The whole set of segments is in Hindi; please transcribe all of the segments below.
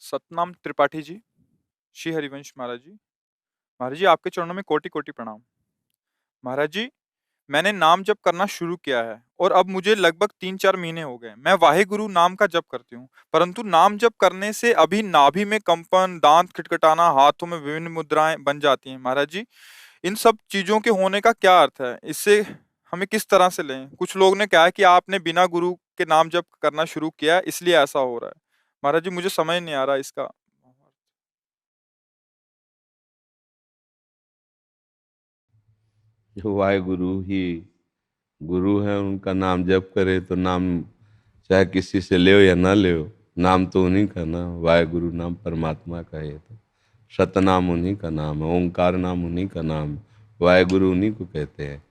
सतनाम त्रिपाठी जी, श्री हरिवंश महाराज जी। महाराज जी, आपके चरणों में कोटि कोटि प्रणाम। महाराज जी, मैंने नाम जप करना शुरू किया है और अब मुझे लगभग 3-4 महीने हो गए। मैं वाहेगुरु नाम का जप करती हूँ, परंतु नाम जप करने से अभी नाभि में कंपन, दांत खटखटाना, हाथों में विभिन्न मुद्राएं बन जाती हैं। महाराज जी, इन सब चीजों के होने का क्या अर्थ है? इससे हमें किस तरह से लें? कुछ लोग ने कहा है कि आपने बिना गुरु के नाम जप करना शुरू किया है, इसलिए ऐसा हो रहा है। महाराज जी, मुझे समझ नहीं आ रहा इसका। जो वाहेगुरु ही गुरु है, उनका नाम जप करे तो नाम चाहे किसी से ले या ना ले, नाम तो उन्हीं का ना। वाहेगुरु नाम परमात्मा का है। तो सतनाम उन्हीं का नाम है, ओंकार नाम उन्हीं का नाम है, वाहेगुरु उन्हीं को कहते हैं।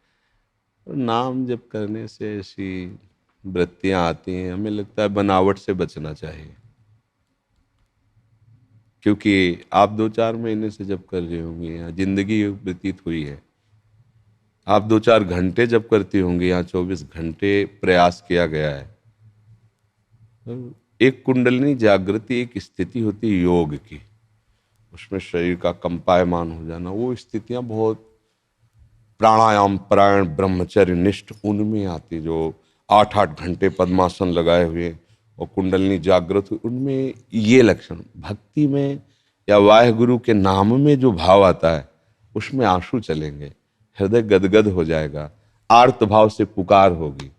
तो नाम जप करने से ऐसी वृत्तियां आती हैं, हमें लगता है बनावट से बचना चाहिए। क्योंकि आप 2-4 महीने से जब कर रहे होंगे, यहाँ जिंदगी व्यतीत हुई है। आप 2-4 घंटे जब करती होंगी, यहाँ 24 घंटे प्रयास किया गया है। एक कुंडलिनी जागृति एक स्थिति होती है योग की, उसमें शरीर का कंपायमान हो जाना, वो स्थितियां बहुत प्राणायाम परायण ब्रह्मचर्य निष्ठ उनमें आती, जो 8-8 घंटे पद्मासन लगाए हुए और कुंडलिनी जागृत हुई, उनमें ये लक्षण। भक्ति में या वाहेगुरु के नाम में जो भाव आता है, उसमें आंसू चलेंगे, हृदय गदगद हो जाएगा, आर्त भाव से पुकार होगी।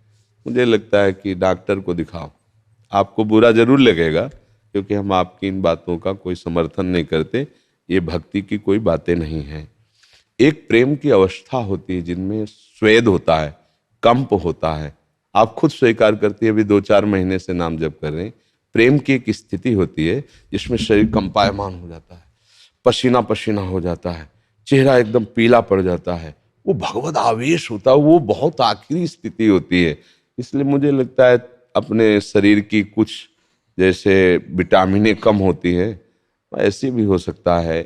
मुझे लगता है कि डॉक्टर को दिखाओ। आपको बुरा जरूर लगेगा, क्योंकि हम आपकी इन बातों का कोई समर्थन नहीं करते, ये भक्ति की कोई बातें नहीं हैं। एक प्रेम की अवस्था होती है जिनमें स्वेद होता है, कंप होता है। आप खुद स्वीकार करती है, अभी 2-4 महीने से नाम जप कर रहे हैं। प्रेम की एक स्थिति होती है जिसमें शरीर कंपायमान हो जाता है, पसीना पसीना हो जाता है, चेहरा एकदम पीला पड़ जाता है, वो भगवत आवेश होता है, वो बहुत आखिरी स्थिति होती है। इसलिए मुझे लगता है अपने शरीर की कुछ जैसे विटामिनें कम होती है, ऐसी भी हो सकता है,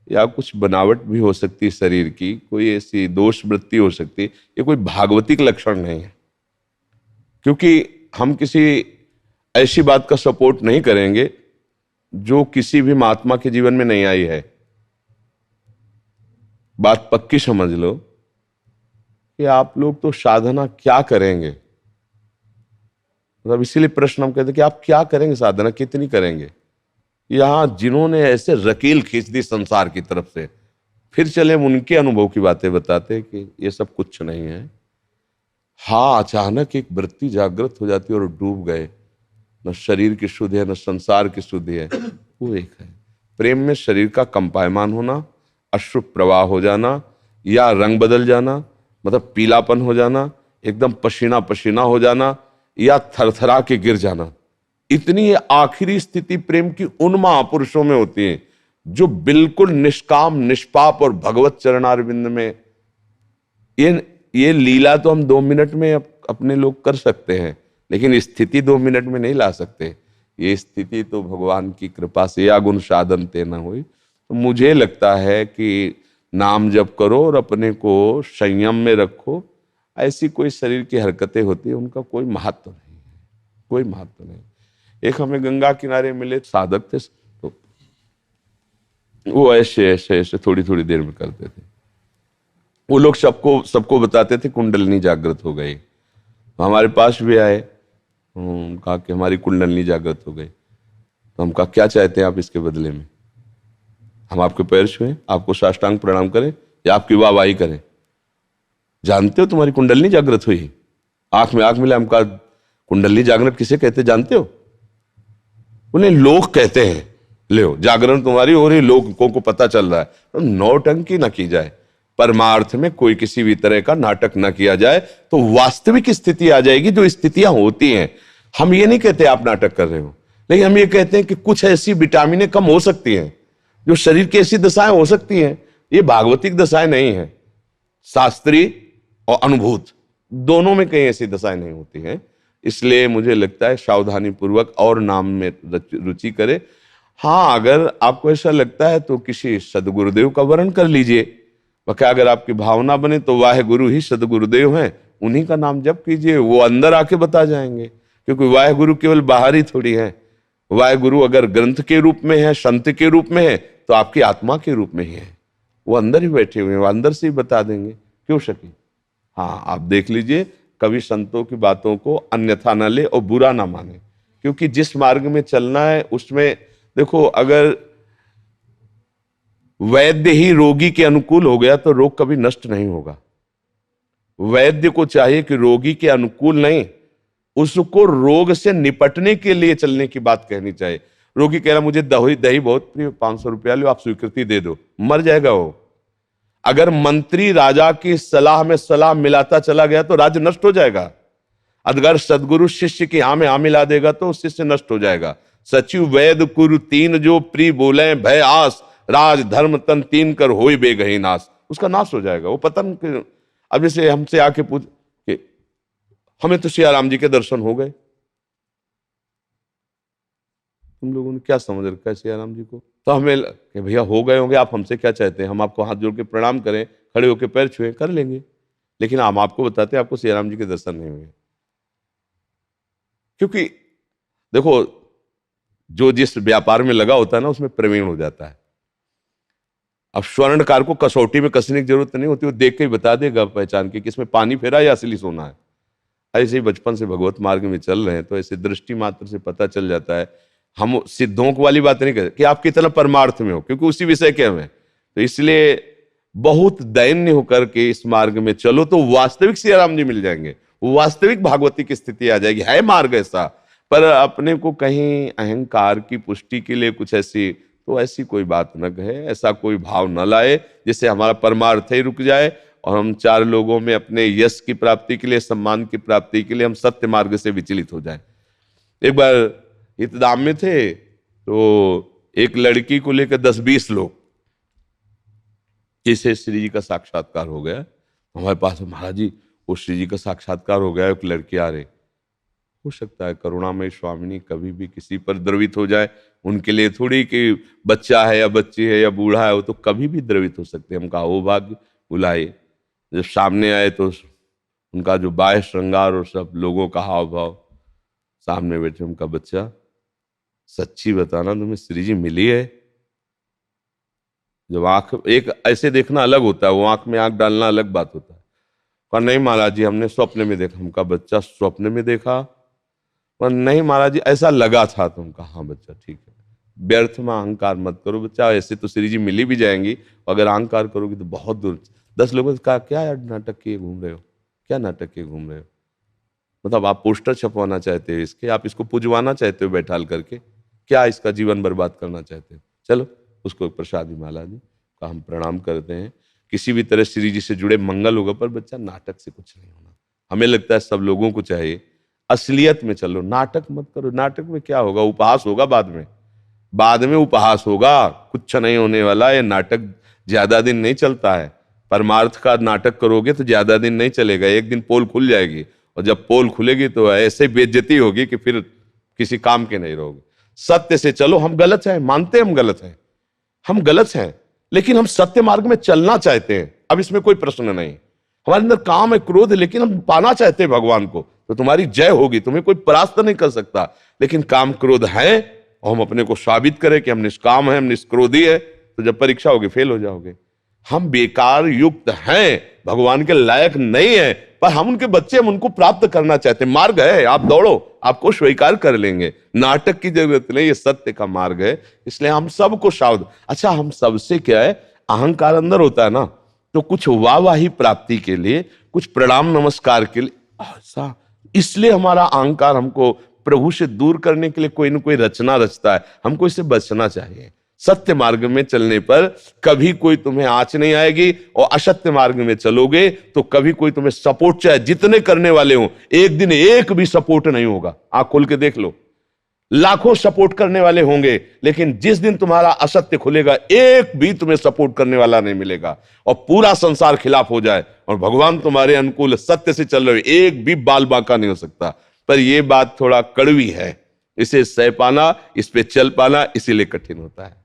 या कुछ बनावट भी हो सकती है शरीर की, कोई ऐसी दोष वृत्ति हो सकती है। ये कोई भागवतिक लक्षण नहीं है, क्योंकि हम किसी ऐसी बात का सपोर्ट नहीं करेंगे जो किसी भी महात्मा के जीवन में नहीं आई है। बात पक्की समझ लो कि आप लोग तो साधना क्या करेंगे, मतलब इसीलिए प्रश्न हम कहते हैं कि आप क्या करेंगे, साधना कितनी करेंगे। यहां जिन्होंने ऐसे रकील खींच दी संसार की तरफ से, फिर चले हम उनके अनुभव की बातें बताते कि ये सब कुछ नहीं है। हाँ, अचानक एक वृत्ति जागृत हो जाती है और डूब गए, न शरीर की शुद्धि है न संसार की शुद्धि है, वो एक है। प्रेम में शरीर का कंपायमान होना, अश्रु प्रवाह हो जाना, या रंग बदल जाना, मतलब पीलापन हो जाना, एकदम पसीना पसीना हो जाना, या थरथरा के गिर जाना। इतनी आखिरी स्थिति प्रेम की उन महापुरुषों में होती है जो बिल्कुल निष्काम निष्पाप और भगवत चरणारविंद में। ये लीला तो हम 2 मिनट में अपने लोग कर सकते हैं, लेकिन स्थिति 2 मिनट में नहीं ला सकते। ये स्थिति तो भगवान की कृपा से या गुण साधन ते न हुई। तो मुझे लगता है कि नाम जप करो और अपने को संयम में रखो। ऐसी कोई शरीर की हरकतें होती है, उनका कोई महत्व नहीं है, कोई महत्व नहीं। एक हमें गंगा किनारे मिले साधक थे, तो वो ऐसे ऐसे ऐसे थोड़ी थोड़ी देर में करते थे। वो लोग सबको सबको बताते थे कुंडलिनी जागृत हो गई। तो हमारे पास भी आए, कहा कि हमारी कुंडलिनी जागृत हो गई। तो हम कहा क्या चाहते हैं आप इसके बदले में? हम आपके पैर छुएं, आपको साष्टांग प्रणाम करें, या आपकी वाहवाही करें? जानते हो तुम्हारी कुंडलिनी जागृत हुई? आंख में आंख मिला। हम कहा कुंडलिनी जागृत किसे कहते जानते हो? उन्हें लोग कहते हैं। ले जागरण तुम्हारी हो रही, लोगों को पता चल रहा है। तो नौटंकी न की जाए, परमार्थ में कोई किसी भी तरह का नाटक न किया जाए, तो वास्तविक स्थिति आ जाएगी जो स्थितियां होती हैं। हम ये नहीं कहते आप नाटक कर रहे हो, लेकिन हम ये कहते हैं कि कुछ ऐसी विटामिनें कम हो सकती हैं, जो शरीर की ऐसी दशाएं हो सकती हैं। ये भागवतिक दशाएं नहीं है, शास्त्रीय और अनुभूत दोनों में कहीं ऐसी दशाएं नहीं होती हैं। इसलिए मुझे लगता है सावधानी पूर्वक और नाम में रुचि करे। हाँ, अगर आपको ऐसा लगता है तो किसी सदगुरुदेव का वर्ण कर लीजिए। बाकी अगर आपकी भावना बने तो वाहेगुरु ही सदगुरुदेव हैं, उन्हीं का नाम जप कीजिए, वो अंदर आके बता जाएंगे। क्योंकि वाहेगुरु केवल बाहर ही थोड़ी है, वाहेगुरु अगर ग्रंथ के रूप में है, संत के रूप में है, तो आपकी आत्मा के रूप में ही है। वो अंदर ही बैठे हुए हैं, वो अंदर से ही बता देंगे, क्यों शकी। हाँ, आप देख लीजिए, कभी संतों की बातों को अन्यथा ना ले और बुरा ना माने, क्योंकि जिस मार्ग में चलना है उसमें देखो, अगर वैद्य ही रोगी के अनुकूल हो गया तो रोग कभी नष्ट नहीं होगा। वैद्य को चाहिए कि रोगी के अनुकूल नहीं, उसको रोग से निपटने के लिए चलने की बात कहनी चाहिए। रोगी कह रहा मुझे दही दही बहुत प्रिय, 500 रुपया लो, आप स्वीकृति दे दो, मर जाएगा वो। अगर मंत्री राजा की सलाह में सलाह मिलाता चला गया तो राज्य नष्ट हो जाएगा। अगर सदगुरु शिष्य की हाँ में हाँ मिला देगा तो शिष्य नष्ट हो जाएगा। सचिव वैद कुरु तीन जो प्री बोले भय आस, राज धर्म तन तीन कर होई बेगही नाश, उसका नाश हो जाएगा, वो पतन। अब जैसे हमसे आके पूछ कि हमें तो सिया राम जी के दर्शन हो गए, तुम लोगों ने क्या समझ रखा है सिया राम जी को? तो हमें कि भैया हो गए होंगे, आप हमसे क्या चाहते हैं? हम आपको हाथ जोड़ के प्रणाम करें, खड़े होकर पैर छुए, कर लेंगे, लेकिन हम आपको बताते हैं आपको सिया राम जी के दर्शन नहीं हुए। क्योंकि देखो, जो जिस व्यापार में लगा होता है ना, उसमें प्रवीण हो जाता है। अब स्वर्णकार को कसौटी में कसने की जरूरत नहीं होती, वो देख के ही बता देगा पहचान के कि इसमें पानी फेरा या असली सोना है। ऐसे ही बचपन से भगवत मार्ग में चल रहे हैं तो ऐसे दृष्टि मात्र से पता चल जाता है। हम सिद्धों वाली बात नहीं करते कि आप कितना परमार्थ में हो, क्योंकि उसी विषय के हमें, तो इसलिए बहुत दैन्य होकर के इस मार्ग में चलो तो वास्तविक सिया राम जी मिल जाएंगे, वास्तविक भागवती की स्थिति आ जाएगी। है मार्ग ऐसा, पर अपने को कहीं अहंकार की पुष्टि के लिए कुछ ऐसी, तो ऐसी कोई बात न कहे, ऐसा कोई भाव न लाए जिससे हमारा परमार्थ ही रुक जाए और हम चार लोगों में अपने यश की प्राप्ति के लिए, सम्मान की प्राप्ति के लिए हम सत्य मार्ग से विचलित हो जाए। एक बार हितधाम में थे तो एक लड़की को लेकर 10-20 लोग, जिसे श्री जी का साक्षात्कार हो गया, हमारे पास महाराज जी वो श्री जी का साक्षात्कार हो गया, एक लड़की आ रही। हो सकता है करुणामय स्वामिनी कभी भी किसी पर द्रवित हो जाए, उनके लिए थोड़ी कि बच्चा है या बच्ची है या बूढ़ा है, वो तो कभी भी द्रवित हो सकते हैं। हम कहा वो भाग्य, बुलाए। जब सामने आए तो उनका जो बाह्य श्रृंगार और सब लोगों का हाव भाव, सामने बैठे, उनका बच्चा सच्ची बताना तुम्हें श्री जी मिली है? जब आंख एक ऐसे देखना अलग होता है, वो आंख में आंख डालना अलग बात होता है। कहा नहीं महाराज जी हमने स्वप्न में देखा। हमका बच्चा स्वप्न में देखा? पर नहीं महाराज जी ऐसा लगा था। तुमका हाँ बच्चा ठीक है, व्यर्थ में अहंकार मत करो बच्चा, ऐसे तो श्री जी मिली भी जाएंगी, अगर अहंकार करोगी तो बहुत दूर। 10 लोगों ने कहा क्या यार नाटक किए घूम रहे हो, क्या नाटक किए घूम रहे हो? मतलब आप पोस्टर छपवाना चाहते हो इसके, आप इसको पुजवाना चाहते हो बैठाल करके, क्या इसका जीवन बर्बाद करना चाहते हो? चलो उसको प्रसादी माला दी, का हम प्रणाम करते हैं। किसी भी तरह श्री जी से जुड़े मंगल होगा, पर बच्चा नाटक से कुछ नहीं होना। हमें लगता है सब लोगों को चाहिए असलियत में चलो, नाटक मत करो। नाटक में क्या होगा? उपहास होगा बाद में उपहास होगा, कुछ नहीं होने वाला। ये नाटक ज्यादा दिन नहीं चलता है। परमार्थ का नाटक करोगे तो ज्यादा दिन नहीं चलेगा, एक दिन पोल खुल जाएगी, और जब पोल खुलेगी तो ऐसे बेइज्जती होगी कि फिर किसी काम के नहीं रहोगे। सत्य से चलो। हम गलत हैं, मानते हैं हम गलत हैं, हम गलत हैं, लेकिन हम सत्य मार्ग में चलना चाहते हैं। अब इसमें कोई प्रश्न नहीं। हमारे अंदर काम है, क्रोध है, लेकिन हम पाना चाहते हैं भगवान को, तो तुम्हारी जय होगी, तुम्हें कोई परास्त नहीं कर सकता। लेकिन काम क्रोध है और हम अपने को साबित करें कि हम निष्काम है, हम निष्क्रोधी है, तो जब परीक्षा होगी फेल हो जाओगे। हम बेकार युक्त हैं, भगवान के लायक नहीं है, पर हम उनके बच्चे, हम उनको प्राप्त करना चाहते हैं। मार्ग है, आप दौड़ो, आपको स्वीकार कर लेंगे। नाटक की जरूरत नहीं, ये सत्य का मार्ग है। इसलिए हम सबको सावधान। अच्छा, हम सबसे क्या है, अहंकार अंदर होता है ना, तो कुछ वाहवाही प्राप्ति के लिए, कुछ प्रणाम नमस्कार के लिए, ऐसा इसलिए हमारा अहंकार हमको प्रभु से दूर करने के लिए कोई ना कोई रचना रचता है। हमको इससे बचना चाहिए। सत्य मार्ग में चलने पर कभी कोई तुम्हें आंच नहीं आएगी, और असत्य मार्ग में चलोगे तो कभी कोई तुम्हें सपोर्ट, चाहे जितने करने वाले हो, एक दिन एक भी सपोर्ट नहीं होगा। आंख खोल के देख लो, लाखों सपोर्ट करने वाले होंगे, लेकिन जिस दिन तुम्हारा असत्य खुलेगा, एक भी तुम्हें सपोर्ट करने वाला नहीं मिलेगा, और पूरा संसार खिलाफ हो जाए और भगवान तुम्हारे अनुकूल सत्य से चल रहे हो, एक भी बाल बांका नहीं हो सकता। पर यह बात थोड़ा कड़वी है, इसे सह पाना, इस पे चल पाना इसीलिए कठिन होता है।